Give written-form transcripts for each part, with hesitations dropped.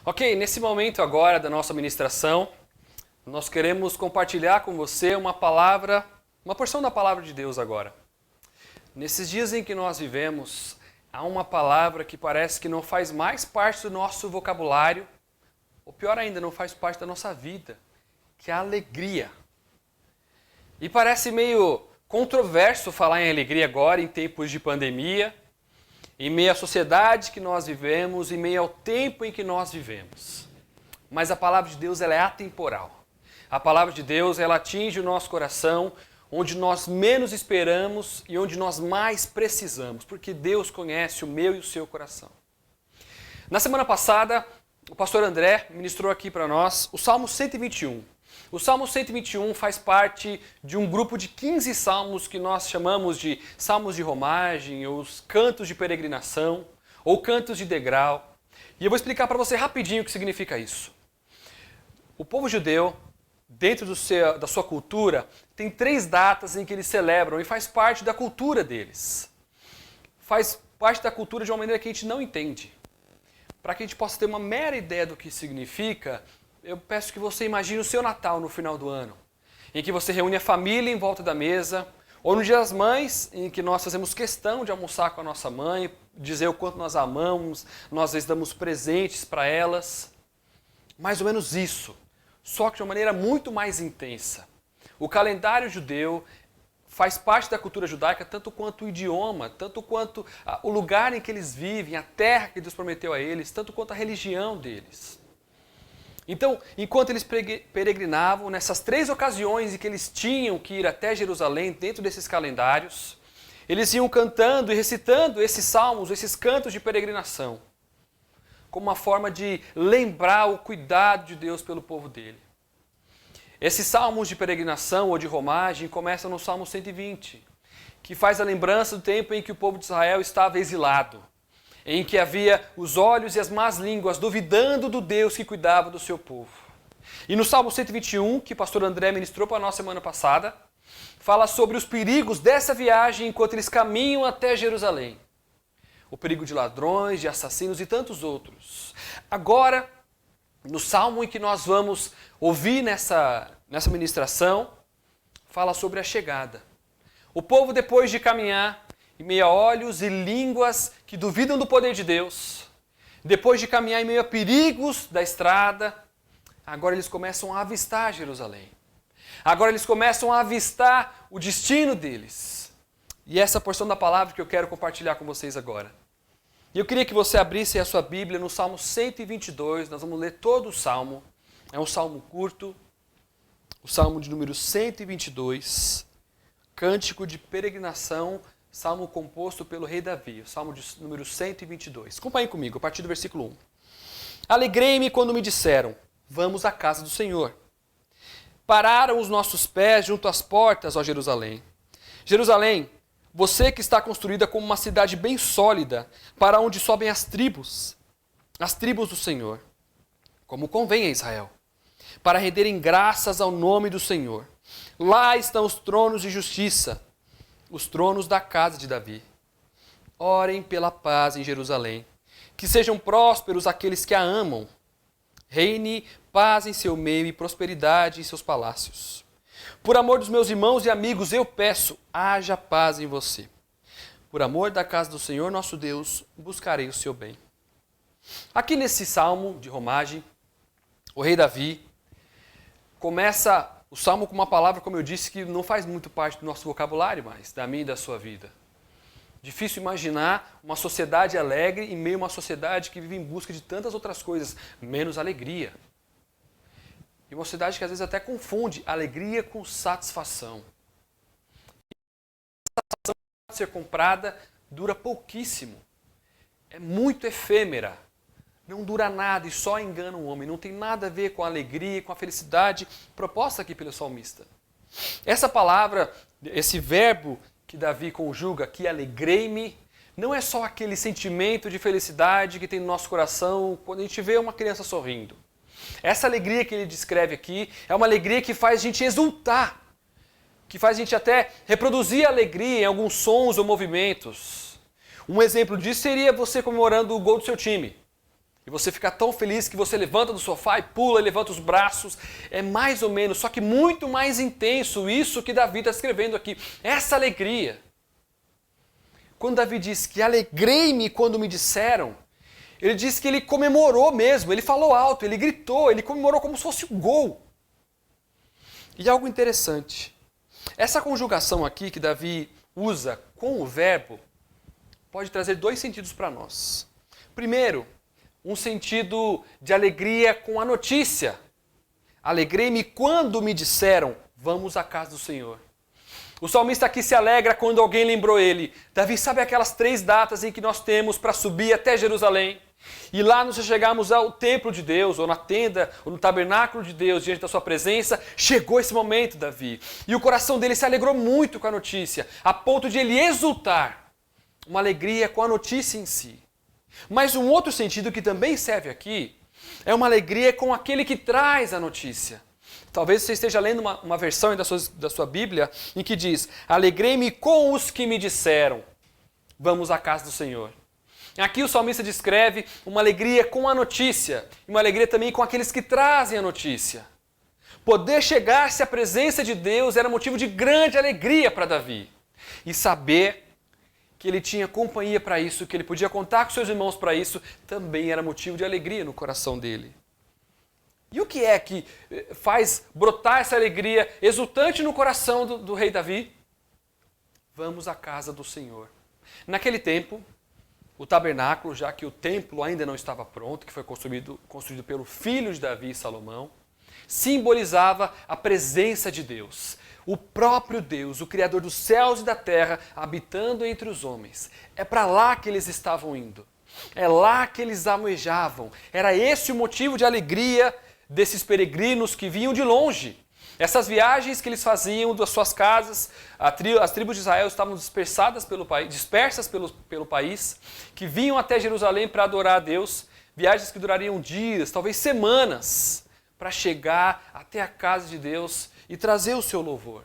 Ok, nesse momento agora da nossa ministração, nós queremos compartilhar com você uma palavra, uma porção da palavra de Deus agora. Nesses dias em que nós vivemos, há uma palavra que parece que não faz mais parte do nosso vocabulário, ou pior ainda, não faz parte da nossa vida, que é a alegria. E parece meio controverso falar em alegria agora, em tempos de pandemia, em meio à sociedade que nós vivemos, em meio ao tempo em que nós vivemos. Mas a palavra de Deus ela é atemporal. A palavra de Deus ela atinge o nosso coração onde nós menos esperamos e onde nós mais precisamos, porque Deus conhece o meu e o seu coração. Na semana passada, o pastor André ministrou aqui para nós o Salmo 121. O Salmo 121 faz parte de um grupo de 15 salmos que nós chamamos de salmos de romagem, ou os cantos de peregrinação, ou cantos de degrau. E eu vou explicar para você rapidinho o que significa isso. O povo judeu, dentro da sua cultura, tem 3 datas em que eles celebram e faz parte da cultura deles. Faz parte da cultura de uma maneira que a gente não entende. Para que a gente possa ter uma mera ideia do que significa, eu peço que você imagine o seu Natal no final do ano, em que você reúne a família em volta da mesa, ou no Dia das Mães, em que nós fazemos questão de almoçar com a nossa mãe, dizer o quanto nós amamos, nós às vezes damos presentes para elas. Mais ou menos isso, só que de uma maneira muito mais intensa. O calendário judeu faz parte da cultura judaica tanto quanto o idioma, tanto quanto o lugar em que eles vivem, a terra que Deus prometeu a eles, tanto quanto a religião deles. Então, enquanto eles peregrinavam, nessas 3 ocasiões em que eles tinham que ir até Jerusalém, dentro desses calendários, eles iam cantando e recitando esses salmos, esses cantos de peregrinação, como uma forma de lembrar o cuidado de Deus pelo povo dele. Esses salmos de peregrinação ou de romagem começam no Salmo 120, que faz a lembrança do tempo em que o povo de Israel estava exilado, em que havia os olhos e as más línguas duvidando do Deus que cuidava do seu povo. E no Salmo 121, que o pastor André ministrou para nós semana passada, fala sobre os perigos dessa viagem enquanto eles caminham até Jerusalém. O perigo de ladrões, de assassinos e tantos outros. Agora, no Salmo em que nós vamos ouvir nessa ministração, fala sobre a chegada. O povo, depois de caminhar em meio a olhos e línguas que duvidam do poder de Deus, depois de caminhar em meio a perigos da estrada, agora eles começam a avistar Jerusalém. Agora eles começam a avistar o destino deles. E essa porção da palavra que eu quero compartilhar com vocês agora. E eu queria que você abrisse a sua Bíblia no Salmo 122, nós vamos ler todo o Salmo. É um salmo curto, o Salmo de número 122, cântico de peregrinação, salmo composto pelo rei Davi, o salmo de número 122. Acompanhe comigo, a partir do versículo 1. Alegrei-me quando me disseram, vamos à casa do Senhor. Pararam os nossos pés junto às portas, ó Jerusalém. Jerusalém, você que está construída como uma cidade bem sólida, para onde sobem as tribos do Senhor, como convém a Israel, para renderem graças ao nome do Senhor. Lá estão os tronos de justiça, os tronos da casa de Davi. Orem pela paz em Jerusalém. Que sejam prósperos aqueles que a amam. Reine paz em seu meio e prosperidade em seus palácios. Por amor dos meus irmãos e amigos, eu peço, haja paz em você. Por amor da casa do Senhor nosso Deus, buscarei o seu bem. Aqui nesse salmo de romagem, o rei Davi começa o salmo com uma palavra, como eu disse, que não faz muito parte do nosso vocabulário mais, da minha e da sua vida. Difícil imaginar uma sociedade alegre em meio a uma sociedade que vive em busca de tantas outras coisas, menos alegria. E uma sociedade que às vezes até confunde alegria com satisfação. A satisfação pode ser comprada, dura pouquíssimo. É muito efêmera. Não dura nada e só engana o homem. Não tem nada a ver com a alegria, com a felicidade proposta aqui pelo salmista. Essa palavra, esse verbo que Davi conjuga aqui, alegrei-me, não é só aquele sentimento de felicidade que tem no nosso coração quando a gente vê uma criança sorrindo. Essa alegria que ele descreve aqui é uma alegria que faz a gente exultar, que faz a gente até reproduzir a alegria em alguns sons ou movimentos. Um exemplo disso seria você comemorando o gol do seu time. E você fica tão feliz que você levanta do sofá e pula, e levanta os braços. É mais ou menos, só que muito mais intenso isso que Davi está escrevendo aqui. Essa alegria. Quando Davi diz que alegrei-me quando me disseram, ele diz que ele comemorou mesmo, ele falou alto, ele gritou, ele comemorou como se fosse um gol. E algo interessante, essa conjugação aqui que Davi usa com o verbo, pode trazer dois sentidos para nós. Primeiro, um sentido de alegria com a notícia. Alegrei-me quando me disseram, vamos à casa do Senhor. O salmista aqui se alegra quando alguém lembrou ele. Davi, sabe aquelas 3 datas em que nós temos para subir até Jerusalém? E lá nós chegamos ao templo de Deus, ou na tenda, ou no tabernáculo de Deus, diante da sua presença. Chegou esse momento, Davi. E o coração dele se alegrou muito com a notícia, a ponto de ele exultar. Uma alegria com a notícia em si. Mas um outro sentido que também serve aqui, é uma alegria com aquele que traz a notícia. Talvez você esteja lendo uma versão da sua Bíblia em que diz, alegrei-me com os que me disseram, vamos à casa do Senhor. Aqui o salmista descreve uma alegria com a notícia, e uma alegria também com aqueles que trazem a notícia. Poder chegar-se à presença de Deus era motivo de grande alegria para Davi. E saber que ele tinha companhia para isso, que ele podia contar com seus irmãos para isso, também era motivo de alegria no coração dele. E o que é que faz brotar essa alegria exultante no coração do rei Davi? Vamos à casa do Senhor. Naquele tempo, o tabernáculo, já que o templo ainda não estava pronto, que foi construído pelo filho de Davi, Salomão, simbolizava a presença de Deus. O próprio Deus, o Criador dos céus e da terra, habitando entre os homens. É para lá que eles estavam indo. É lá que eles almejavam. Era esse o motivo de alegria desses peregrinos que vinham de longe. Essas viagens que eles faziam das suas casas, as tribos de Israel estavam dispersas pelo país, que vinham até Jerusalém para adorar a Deus, viagens que durariam dias, talvez semanas, para chegar até a casa de Deus e trazer o seu louvor.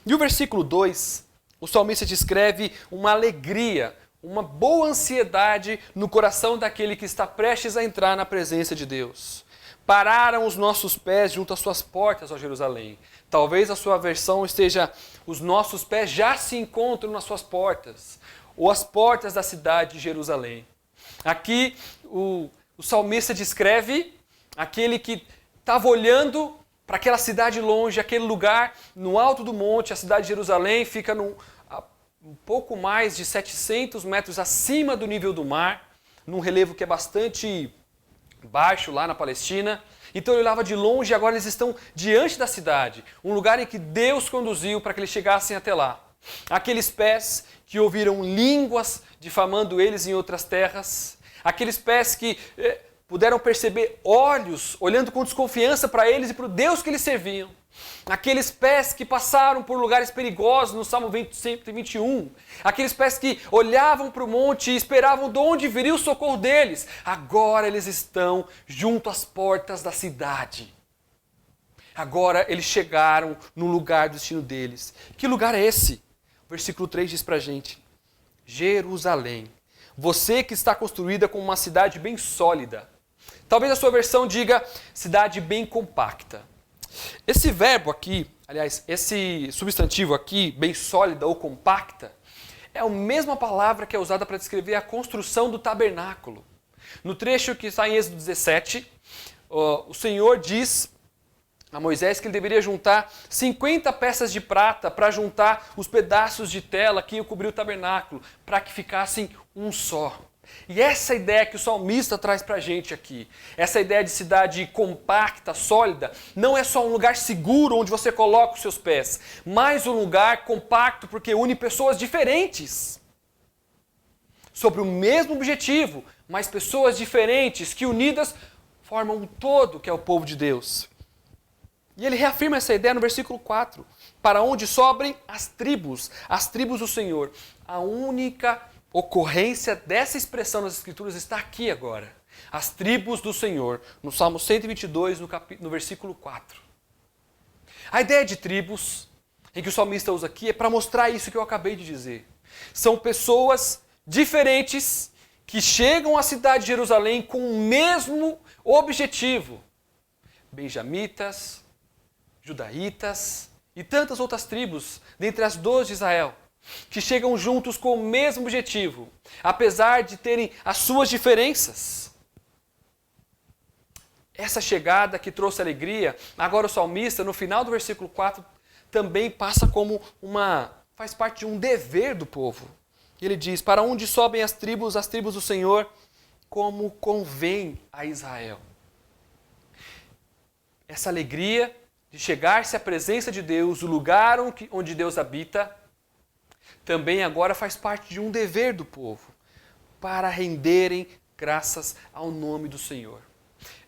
E o versículo 2, o salmista descreve uma alegria, uma boa ansiedade no coração daquele que está prestes a entrar na presença de Deus. Pararam os nossos pés junto às suas portas, ó Jerusalém. Talvez a sua versão esteja, os nossos pés já se encontram nas suas portas, ou as portas da cidade de Jerusalém. Aqui o salmista descreve aquele que estava olhando para aquela cidade longe, aquele lugar no alto do monte. A cidade de Jerusalém fica um pouco mais de 700 metros acima do nível do mar, num relevo que é bastante baixo lá na Palestina. Então ele olhava de longe e agora eles estão diante da cidade, um lugar em que Deus conduziu para que eles chegassem até lá. Aqueles pés que ouviram línguas difamando eles em outras terras, aqueles pés que puderam perceber olhos olhando com desconfiança para eles e para o Deus que eles serviam. Aqueles pés que passaram por lugares perigosos no Salmo 121. Aqueles pés que olhavam para o monte e esperavam de onde viria o socorro deles. Agora eles estão junto às portas da cidade. Agora eles chegaram no lugar do destino deles. Que lugar é esse? O versículo 3 diz para a gente. Jerusalém, você que está construída como uma cidade bem sólida. Talvez a sua versão diga cidade bem compacta. Esse verbo aqui, aliás, esse substantivo aqui, bem sólida ou compacta, é a mesma palavra que é usada para descrever a construção do tabernáculo. No trecho que está em Êxodo 17, o Senhor diz a Moisés que ele deveria juntar 50 peças de prata para juntar os pedaços de tela que iam cobrir o tabernáculo, para que ficassem um só. E essa ideia que o salmista traz para a gente aqui, essa ideia de cidade compacta, sólida, não é só um lugar seguro onde você coloca os seus pés, mas um lugar compacto porque une pessoas diferentes, sobre o mesmo objetivo, mas pessoas diferentes que unidas formam um todo que é o povo de Deus. E ele reafirma essa ideia no versículo 4, para onde sobrem as tribos do Senhor. A única ocorrência dessa expressão nas Escrituras está aqui agora. As tribos do Senhor, no Salmo 122, no versículo 4. A ideia de tribos, em que o salmista usa aqui, é para mostrar isso que eu acabei de dizer. São pessoas diferentes que chegam à cidade de Jerusalém com o mesmo objetivo. Benjamitas, judaítas e tantas outras tribos, dentre as 12 de Israel, que chegam juntos com o mesmo objetivo, apesar de terem as suas diferenças. Essa chegada que trouxe alegria, agora o salmista, no final do versículo 4, também passa como faz parte de um dever do povo. Ele diz, para onde sobem as tribos do Senhor, como convém a Israel. Essa alegria de chegar-se à presença de Deus, o lugar onde Deus habita, também agora faz parte de um dever do povo, para renderem graças ao nome do Senhor.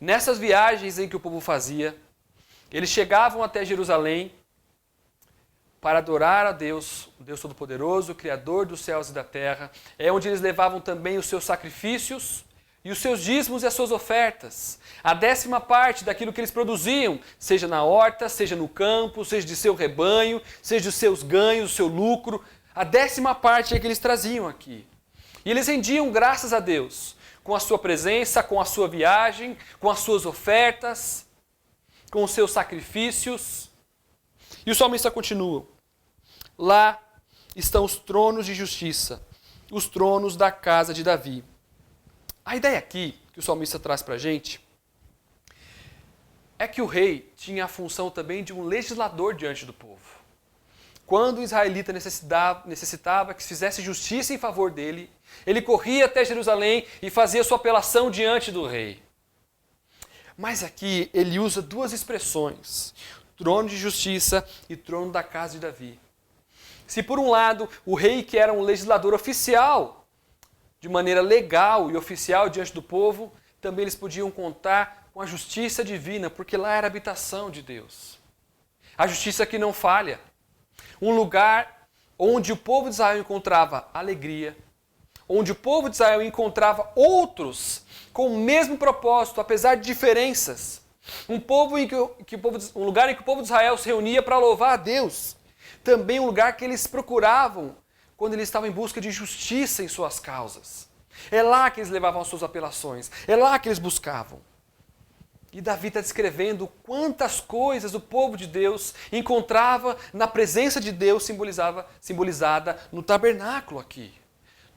Nessas viagens em que o povo fazia, eles chegavam até Jerusalém para adorar a Deus, o Deus Todo-Poderoso, o Criador dos céus e da terra. É onde eles levavam também os seus sacrifícios e os seus dízimos e as suas ofertas. A 10ª parte daquilo que eles produziam, seja na horta, seja no campo, seja de seu rebanho, seja dos seus ganhos, do seu lucro. A 10ª parte é que eles traziam aqui. E eles rendiam graças a Deus, com a sua presença, com a sua viagem, com as suas ofertas, com os seus sacrifícios. E o salmista continua. Lá estão os tronos de justiça, os tronos da casa de Davi. A ideia aqui, que o salmista traz para a gente, é que o rei tinha a função também de um legislador diante do povo. Quando o israelita necessitava que se fizesse justiça em favor dele, ele corria até Jerusalém e fazia sua apelação diante do rei. Mas aqui ele usa 2 expressões, trono de justiça e trono da casa de Davi. Se por um lado o rei, que era um legislador oficial, de maneira legal e oficial diante do povo, também eles podiam contar com a justiça divina, porque lá era a habitação de Deus. A justiça que não falha. Um lugar onde o povo de Israel encontrava alegria, onde o povo de Israel encontrava outros com o mesmo propósito, apesar de diferenças. Um lugar em que o povo de Israel se reunia para louvar a Deus. Também um lugar que eles procuravam quando eles estavam em busca de justiça em suas causas. É lá que eles levavam as suas apelações. É lá que eles buscavam. E Davi está descrevendo quantas coisas o povo de Deus encontrava na presença de Deus simbolizada no tabernáculo aqui.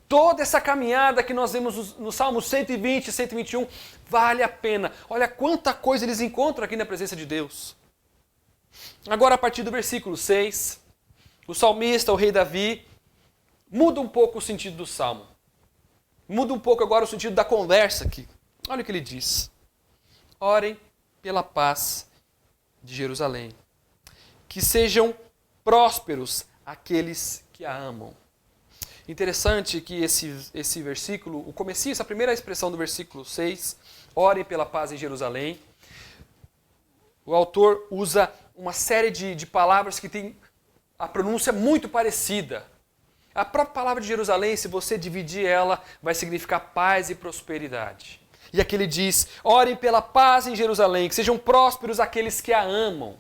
Toda essa caminhada que nós vemos no Salmo 120 e 121 vale a pena. Olha quanta coisa eles encontram aqui na presença de Deus. Agora, a partir do versículo 6, o salmista, o rei Davi, muda um pouco o sentido do salmo. Muda um pouco agora o sentido da conversa aqui. Olha o que ele diz. Orem pela paz de Jerusalém. Que sejam prósperos aqueles que a amam. Interessante que esse versículo, o comecinho, essa primeira expressão do versículo 6, orem pela paz em Jerusalém. O autor usa uma série de palavras que tem a pronúncia muito parecida. A própria palavra de Jerusalém, se você dividir ela, vai significar paz e prosperidade. E aqui ele diz, orem pela paz em Jerusalém, que sejam prósperos aqueles que a amam.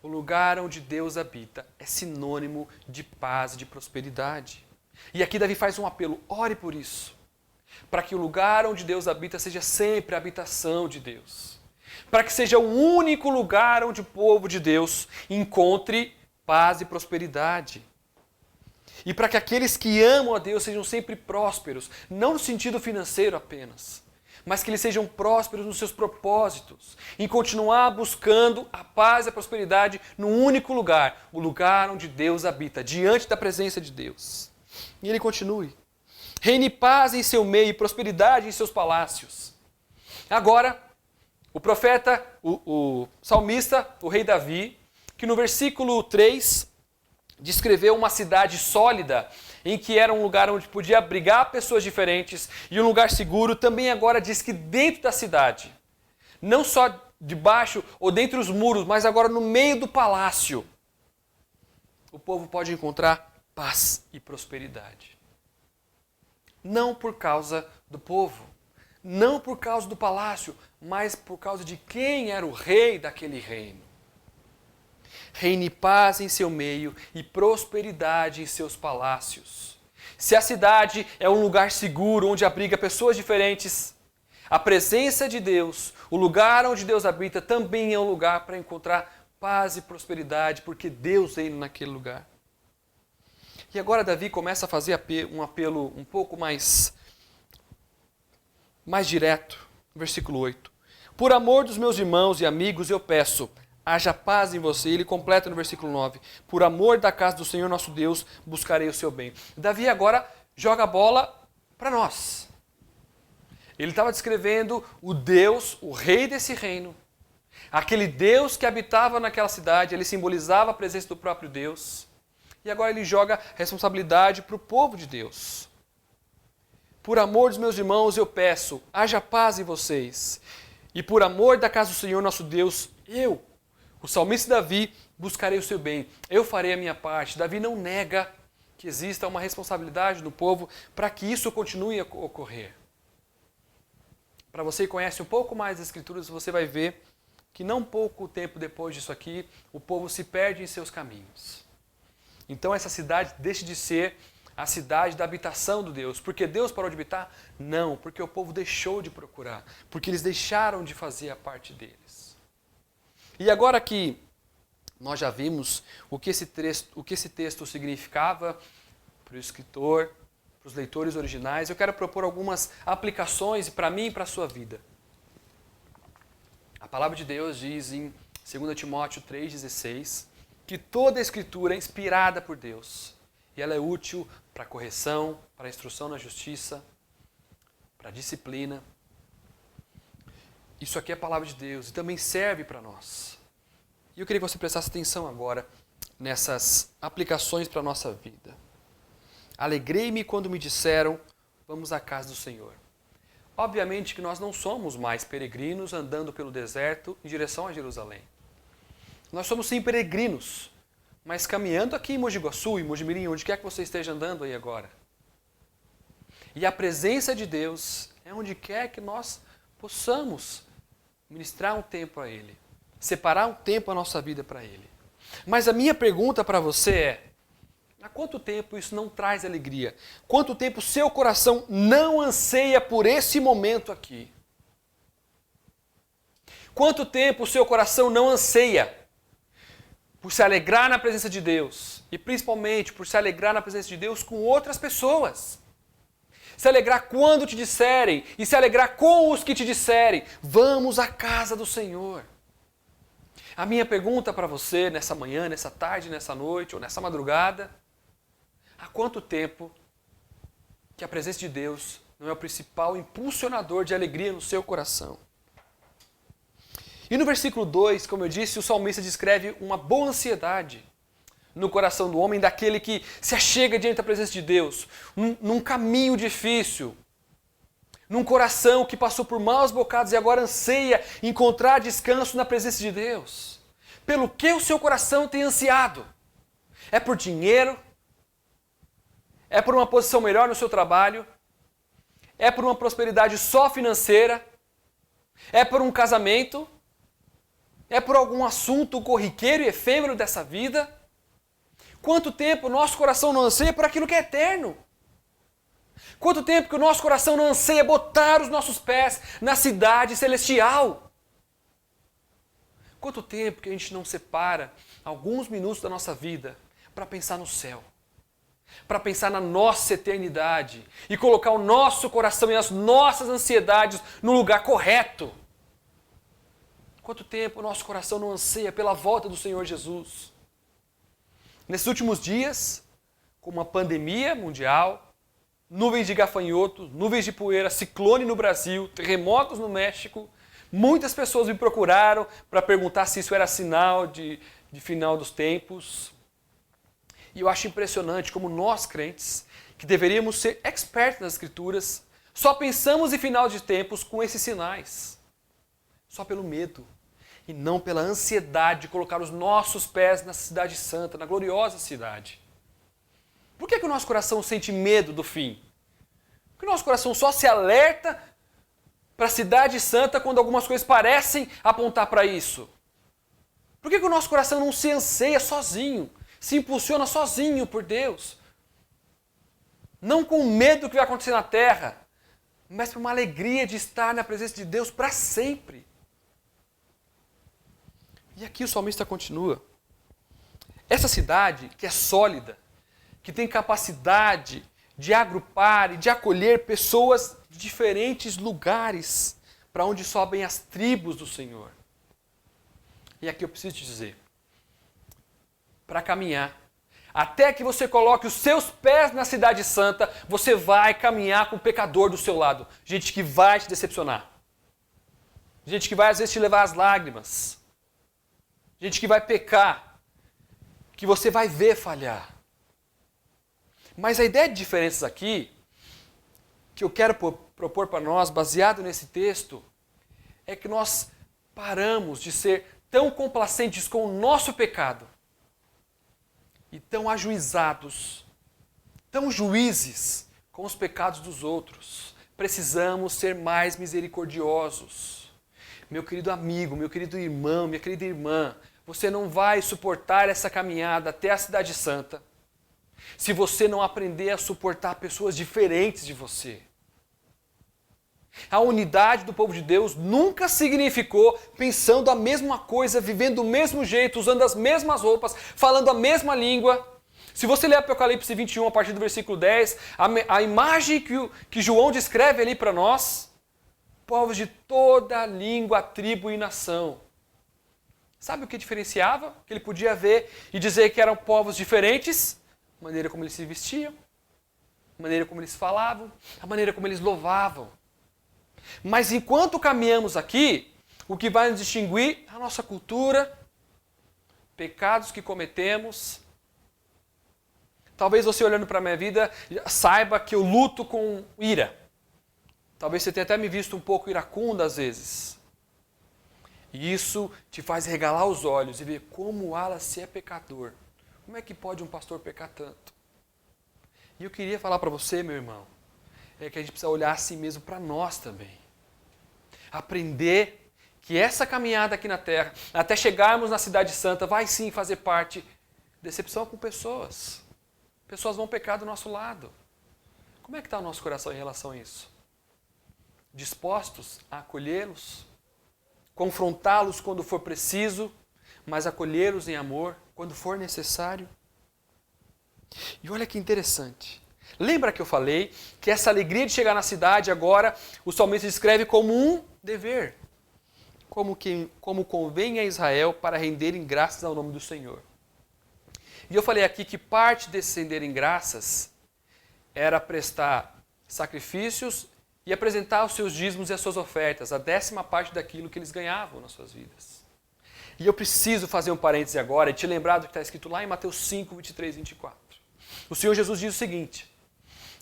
O lugar onde Deus habita é sinônimo de paz e de prosperidade. E aqui Davi faz um apelo, ore por isso. Para que o lugar onde Deus habita seja sempre a habitação de Deus. Para que seja o único lugar onde o povo de Deus encontre paz e prosperidade. E para que aqueles que amam a Deus sejam sempre prósperos, não no sentido financeiro apenas, mas que eles sejam prósperos nos seus propósitos, em continuar buscando a paz e a prosperidade no único lugar, o lugar onde Deus habita, diante da presença de Deus. E ele continue. Reine paz em seu meio e prosperidade em seus palácios. Agora, o profeta, o salmista, o rei Davi, que no versículo 3 descreveu uma cidade sólida, em que era um lugar onde podia abrigar pessoas diferentes e um lugar seguro, também agora diz que dentro da cidade, não só debaixo ou dentro dos muros, mas agora no meio do palácio, o povo pode encontrar paz e prosperidade. Não por causa do povo, não por causa do palácio, mas por causa de quem era o rei daquele reino. Reine paz em seu meio e prosperidade em seus palácios. Se a cidade é um lugar seguro, onde abriga pessoas diferentes, a presença de Deus, o lugar onde Deus habita, também é um lugar para encontrar paz e prosperidade, porque Deus reina naquele lugar. E agora Davi começa a fazer um apelo um pouco mais direto, versículo 8. Por amor dos meus irmãos e amigos eu peço, haja paz em você. Ele completa no versículo 9. Por amor da casa do Senhor nosso Deus, buscarei o seu bem. Davi agora joga a bola para nós. Ele estava descrevendo o Deus, o rei desse reino. Aquele Deus que habitava naquela cidade, ele simbolizava a presença do próprio Deus. E agora ele joga responsabilidade para o povo de Deus. Por amor dos meus irmãos eu peço, haja paz em vocês. E por amor da casa do Senhor nosso Deus, eu, o salmista Davi, buscarei o seu bem. Eu farei a minha parte. Davi não nega que exista uma responsabilidade do povo para que isso continue a ocorrer. Para você que conhece um pouco mais das Escrituras, você vai ver que não pouco tempo depois disso aqui, o povo se perde em seus caminhos. Então essa cidade deixa de ser a cidade da habitação do Deus. Porque Deus parou de habitar? Não, porque o povo deixou de procurar. Porque eles deixaram de fazer a parte deles. E agora que nós já vimos o que esse texto significava para o escritor, para os leitores originais, eu quero propor algumas aplicações para mim e para a sua vida. A palavra de Deus diz em 2 Timóteo 3,16 que toda a Escritura é inspirada por Deus e ela é útil para a correção, para a instrução na justiça, para a disciplina. Isso aqui é a palavra de Deus e também serve para nós. E eu queria que você prestasse atenção agora nessas aplicações para a nossa vida. Alegrei-me quando me disseram, vamos à casa do Senhor. Obviamente que nós não somos mais peregrinos andando pelo deserto em direção a Jerusalém. Nós somos sim peregrinos, mas caminhando aqui em Mogi Guaçu, em Mojimirim, onde quer que você esteja andando aí agora. E a presença de Deus é onde quer que nós possamos ministrar um tempo a Ele, separar um tempo a nossa vida para Ele. Mas a minha pergunta para você é, há quanto tempo isso não traz alegria? Quanto tempo seu coração não anseia por esse momento aqui? Quanto tempo o seu coração não anseia por se alegrar na presença de Deus? E principalmente por se alegrar na presença de Deus com outras pessoas. Se alegrar quando te disserem e se alegrar com os que te disserem, vamos à casa do Senhor. A minha pergunta para você nessa manhã, nessa tarde, nessa noite ou nessa madrugada, há quanto tempo que a presença de Deus não é o principal impulsionador de alegria no seu coração? E no versículo 2, como eu disse, o salmista descreve uma boa ansiedade no coração do homem, daquele que se achega diante da presença de Deus, num caminho difícil, num coração que passou por maus bocados e agora anseia encontrar descanso na presença de Deus. Pelo que o seu coração tem ansiado? É por dinheiro? É por uma posição melhor no seu trabalho? É por uma prosperidade só financeira? É por um casamento? É por algum assunto corriqueiro e efêmero dessa vida? Quanto tempo o nosso coração não anseia por aquilo que é eterno? Quanto tempo que o nosso coração não anseia botar os nossos pés na cidade celestial? Quanto tempo que a gente não separa alguns minutos da nossa vida para pensar no céu? Para pensar na nossa eternidade e colocar o nosso coração e as nossas ansiedades no lugar correto? Quanto tempo o nosso coração não anseia pela volta do Senhor Jesus? Nesses últimos dias, com uma pandemia mundial, nuvens de gafanhoto, nuvens de poeira, ciclone no Brasil, terremotos no México, muitas pessoas me procuraram para perguntar se isso era sinal de final dos tempos. E eu acho impressionante como nós, crentes, que deveríamos ser expertos nas Escrituras, só pensamos em final de tempos com esses sinais. Só pelo medo e não pela ansiedade de colocar os nossos pés na cidade santa, na gloriosa cidade. Por que o nosso coração sente medo do fim? Porque o nosso coração só se alerta para a cidade santa quando algumas coisas parecem apontar para isso. Por que o nosso coração não se anseia sozinho, se impulsiona sozinho por Deus? Não com medo do que vai acontecer na terra, mas por uma alegria de estar na presença de Deus para sempre. E aqui o salmista continua. Essa cidade que é sólida, que tem capacidade de agrupar e de acolher pessoas de diferentes lugares para onde sobem as tribos do Senhor. E aqui eu preciso te dizer, para caminhar, até que você coloque os seus pés na cidade santa, você vai caminhar com o pecador do seu lado. Gente que vai te decepcionar. Gente que vai às vezes te levar às lágrimas. Gente que vai pecar. Que você vai ver falhar. Mas a ideia de diferenças aqui, que eu quero propor para nós, baseado nesse texto, é que nós paramos de ser tão complacentes com o nosso pecado e tão ajuizados, tão juízes com os pecados dos outros. Precisamos ser mais misericordiosos. Meu querido amigo, meu querido irmão, minha querida irmã, você não vai suportar essa caminhada até a Cidade Santa se você não aprender a suportar pessoas diferentes de você. A unidade do povo de Deus nunca significou pensando a mesma coisa, vivendo do mesmo jeito, usando as mesmas roupas, falando a mesma língua. Se você ler Apocalipse 21, a partir do versículo 10, a imagem que João descreve ali para nós, povos de toda língua, tribo e nação. Sabe o que diferenciava? Que ele podia ver e dizer que eram povos diferentes? A maneira como eles se vestiam, a maneira como eles falavam, a maneira como eles louvavam. Mas enquanto caminhamos aqui, o que vai nos distinguir é a nossa cultura, pecados que cometemos. Talvez você olhando para a minha vida saiba que eu luto com ira. Talvez você tenha até me visto um pouco iracundo às vezes. E isso te faz regalar os olhos e ver como o Wallace é pecador. Como é que pode um pastor pecar tanto? E eu queria falar para você, meu irmão, é que a gente precisa olhar assim mesmo para nós também. Aprender que essa caminhada aqui na terra, até chegarmos na Cidade Santa, vai sim fazer parte de decepção com pessoas. Pessoas vão pecar do nosso lado. Como é que está o nosso coração em relação a isso? Dispostos a acolhê-los? Confrontá-los quando for preciso, mas acolhê-los em amor quando for necessário? E olha que interessante. Lembra que eu falei que essa alegria de chegar na cidade agora, o salmista descreve como um dever. Como convém a Israel para renderem graças ao nome do Senhor. E eu falei aqui que parte desse renderem graças era prestar sacrifícios e apresentar os seus dízimos e as suas ofertas, a 10ª parte daquilo que eles ganhavam nas suas vidas. E eu preciso fazer um parêntese agora e te lembrar do que está escrito lá em Mateus 5, 23 e 24. O Senhor Jesus diz o seguinte: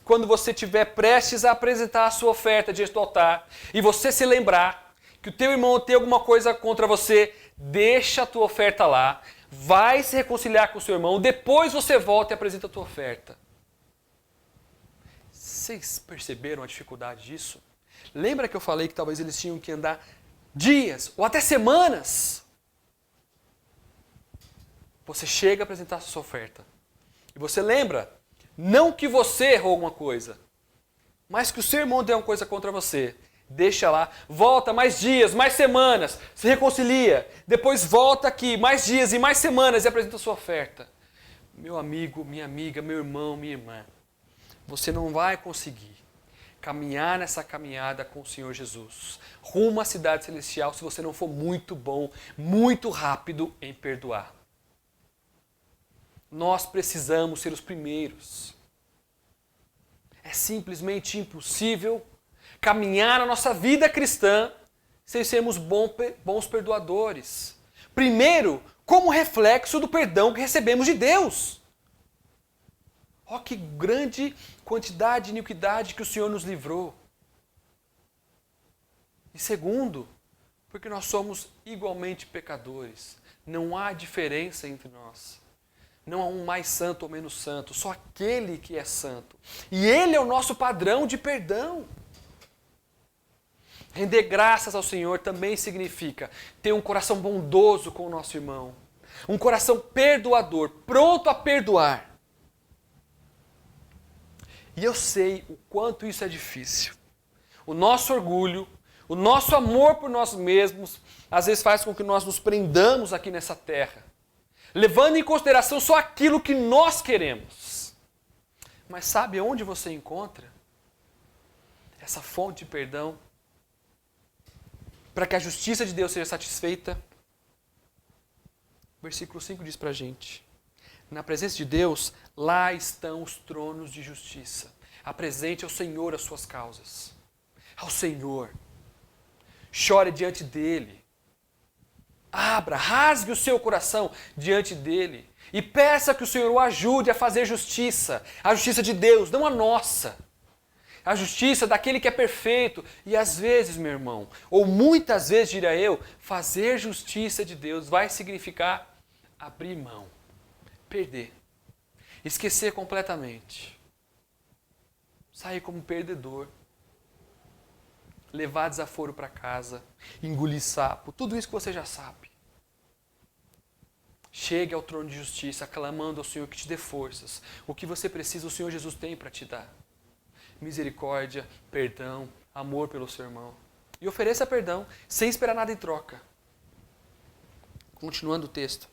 quando você estiver prestes a apresentar a sua oferta diante do altar e você se lembrar que o teu irmão tem alguma coisa contra você, deixa a tua oferta lá, vai se reconciliar com o seu irmão, depois você volta e apresenta a tua oferta. Vocês perceberam a dificuldade disso? Lembra que eu falei que talvez eles tinham que andar dias ou até semanas? Você chega a apresentar a sua oferta. E você lembra, não que você errou alguma coisa, mas que o seu irmão tem uma coisa contra você. Deixa lá, volta mais dias, mais semanas, se reconcilia. Depois volta aqui, mais dias e mais semanas e apresenta a sua oferta. Meu amigo, minha amiga, meu irmão, minha irmã, você não vai conseguir caminhar nessa caminhada com o Senhor Jesus, rumo à cidade celestial, se você não for muito bom, muito rápido em perdoar. Nós precisamos ser os primeiros. É simplesmente impossível caminhar na nossa vida cristã sem sermos bons perdoadores. Primeiro, como reflexo do perdão que recebemos de Deus. Ó, que grande quantidade de iniquidade que o Senhor nos livrou. E segundo, porque nós somos igualmente pecadores. Não há diferença entre nós. Não há um mais santo ou menos santo, só aquele que é santo. E Ele é o nosso padrão de perdão. Render graças ao Senhor também significa ter um coração bondoso com o nosso irmão. Um coração perdoador, pronto a perdoar. E eu sei o quanto isso é difícil. O nosso orgulho, o nosso amor por nós mesmos, às vezes faz com que nós nos prendamos aqui nessa terra, levando em consideração só aquilo que nós queremos. Mas sabe onde você encontra essa fonte de perdão? Para que a justiça de Deus seja satisfeita? O versículo 5 diz para a gente: na presença de Deus, lá estão os tronos de justiça. Apresente ao Senhor as suas causas. Ao Senhor. Chore diante dEle. Abra, rasgue o seu coração diante dEle. E peça que o Senhor o ajude a fazer justiça. A justiça de Deus, não a nossa. A justiça daquele que é perfeito. E às vezes, meu irmão, ou muitas vezes, diria eu, fazer justiça de Deus vai significar abrir mão, perder, esquecer completamente, sair como perdedor, levar desaforo para casa, engolir sapo, tudo isso que você já sabe. Chegue ao trono de justiça, clamando ao Senhor que te dê forças. O que você precisa, o Senhor Jesus tem para te dar. Misericórdia, perdão, amor pelo seu irmão. E ofereça perdão, sem esperar nada em troca. Continuando o texto.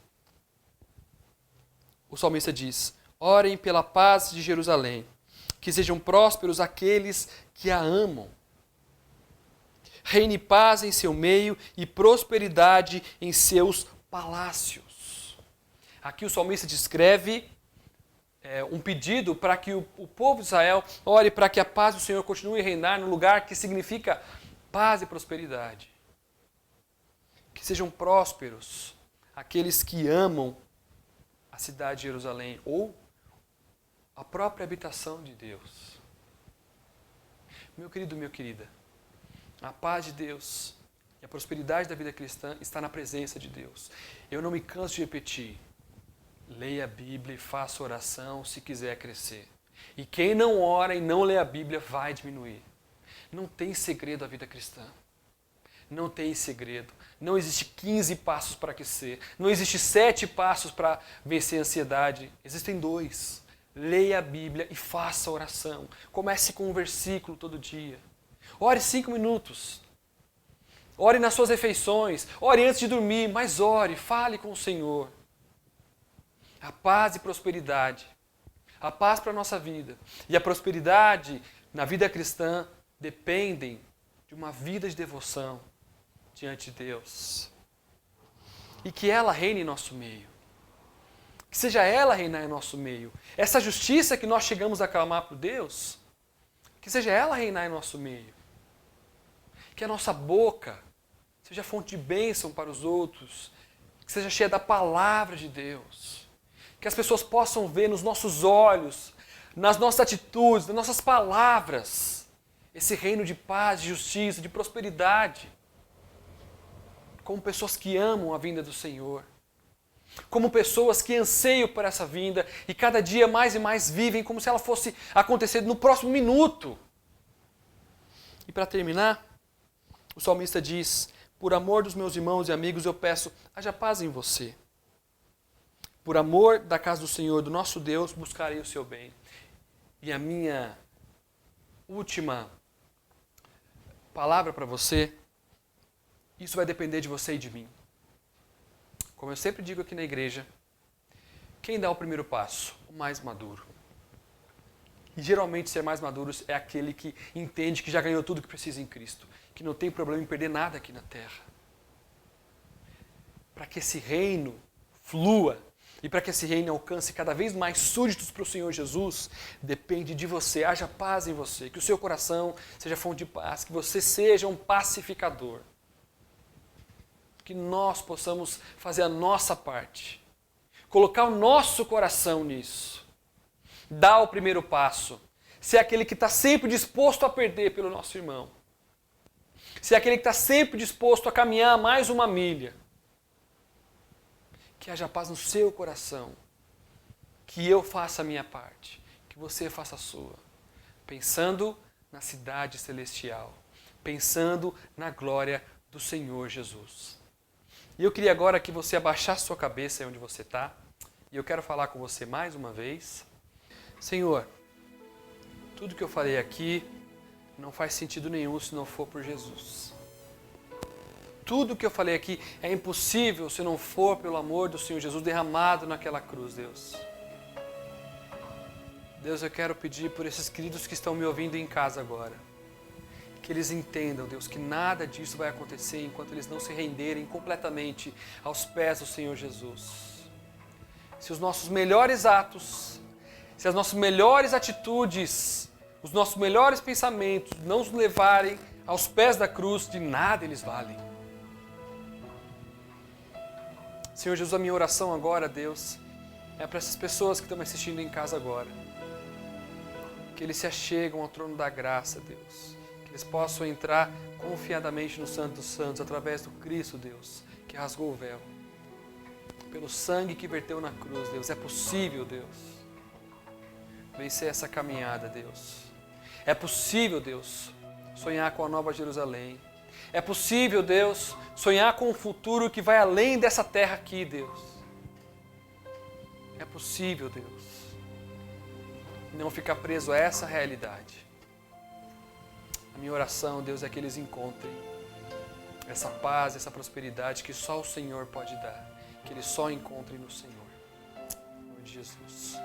O salmista diz: orem pela paz de Jerusalém, que sejam prósperos aqueles que a amam. Reine paz em seu meio e prosperidade em seus palácios. Aqui o salmista descreve um pedido para que o povo de Israel ore para que a paz do Senhor continue a reinar no lugar que significa paz e prosperidade. Que sejam prósperos aqueles que amam a cidade de Jerusalém ou a própria habitação de Deus. Meu querido, minha querida, a paz de Deus e a prosperidade da vida cristã está na presença de Deus. Eu não me canso de repetir. Leia a Bíblia e faça oração se quiser crescer. E quem não ora e não lê a Bíblia vai diminuir. Não tem segredo a vida cristã. Não tem segredo. Não existe 15 passos para aquecer. Não existe 7 passos para vencer a ansiedade. Existem 2. Leia a Bíblia e faça oração. Comece com um versículo todo dia. Ore 5 minutos. Ore nas suas refeições. Ore antes de dormir, mas ore, fale com o Senhor. A paz e prosperidade. A paz para a nossa vida. E a prosperidade na vida cristã dependem de uma vida de devoção diante de Deus. E que ela reine em nosso meio. Que seja ela reinar em nosso meio. Essa justiça que nós chegamos a clamar por Deus, que seja ela reinar em nosso meio. Que a nossa boca seja fonte de bênção para os outros. Que seja cheia da palavra de Deus. Que as pessoas possam ver nos nossos olhos, nas nossas atitudes, nas nossas palavras, esse reino de paz, de justiça, de prosperidade. Como pessoas que amam a vinda do Senhor. Como pessoas que anseiam por essa vinda e cada dia mais e mais vivem como se ela fosse acontecer no próximo minuto. E para terminar, o salmista diz: por amor dos meus irmãos e amigos eu peço, haja paz em você. Por amor da casa do Senhor, do nosso Deus, buscarei o seu bem. E a minha última palavra para você, isso vai depender de você e de mim. Como eu sempre digo aqui na igreja, quem dá o primeiro passo? O mais maduro. E geralmente ser mais maduro é aquele que entende que já ganhou tudo que precisa em Cristo, que não tem problema em perder nada aqui na terra. Para que esse reino flua e para que esse reino alcance cada vez mais súditos para o Senhor Jesus, depende de você, haja paz em você, que o seu coração seja fonte de paz, que você seja um pacificador. Que nós possamos fazer a nossa parte, colocar o nosso coração nisso, dar o primeiro passo, ser aquele que está sempre disposto a perder pelo nosso irmão, ser aquele que está sempre disposto a caminhar mais uma milha. Que haja paz no seu coração, que eu faça a minha parte, que você faça a sua, pensando na cidade celestial, pensando na glória do Senhor Jesus. E eu queria agora que você abaixasse sua cabeça aí onde você está, e eu quero falar com você mais uma vez. Senhor, Tudo que eu falei aqui não faz sentido nenhum se não for por Jesus. Tudo que eu falei aqui é impossível se não for pelo amor do Senhor Jesus derramado naquela cruz, Deus. Deus, eu quero pedir por esses queridos que estão me ouvindo em casa agora, que eles entendam, Deus, que nada disso vai acontecer enquanto eles não se renderem completamente aos pés do Senhor Jesus. Se os nossos melhores atos, se as nossas melhores atitudes, os nossos melhores pensamentos não nos levarem aos pés da cruz, de nada eles valem. Senhor Jesus, a minha oração agora, Deus, é para essas pessoas que estão me assistindo em casa agora. Que eles se achegam ao trono da graça, Deus. Que eles possam entrar confiadamente no Santo dos Santos, através do Cristo, Deus, que rasgou o véu. Pelo sangue que verteu na cruz, Deus. É possível, Deus, vencer essa caminhada, Deus. É possível, Deus, sonhar com a Nova Jerusalém. É possível, Deus, sonhar com um futuro que vai além dessa terra aqui, Deus. É possível, Deus, não ficar preso a essa realidade. A minha oração, Deus, é que eles encontrem essa paz, essa prosperidade que só o Senhor pode dar. Que eles só encontrem no Senhor. Em nome de Jesus.